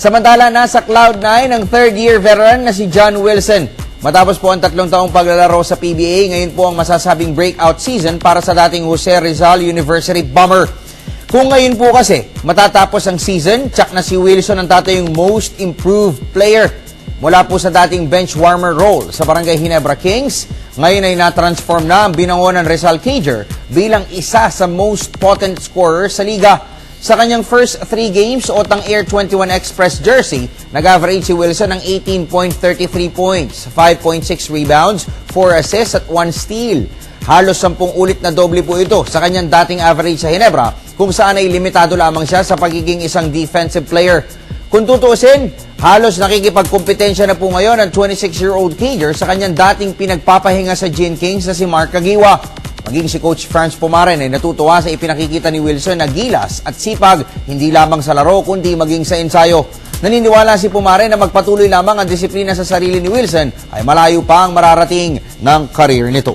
Samantala, nasa Cloud9 ang third-year veteran na si John Wilson. Matapos po ang 3 taong paglalaro sa PBA, ngayon po ang masasabing breakout season para sa dating Jose Rizal University Bomber. Kung ngayon po kasi matatapos ang season, tsak na si Wilson ang tatayong most improved player. Mula po sa dating bench warmer role sa Barangay Ginebra Kings, ngayon ay na-transform na ang binangonan Rizal Cager bilang isa sa most potent scorer sa liga. Sa kanyang first 3 games o tang Air 21 Express jersey, nag-average si Wilson ng 18.33 points, 5.6 rebounds, 4 assists at 1 steal. Halos 10 ulit na doble po ito sa kanyang dating average sa Ginebra, kung saan ay limitado lamang siya sa pagiging isang defensive player. Kung tutuusin, halos nakikipagkompetensya na po ngayon ang 26-year-old Cager sa kanyang dating pinagpapahinga sa Gin Kings na si Mark Caguioa. Maging si Coach Franz Pumaren ay natutuwa sa ipinakikita ni Wilson na gilas at sipag, hindi lamang sa laro kundi maging sa ensayo. Naniniwala si Pumaren na magpatuloy lamang ang disiplina sa sarili ni Wilson ay malayo pa ang mararating ng career nito.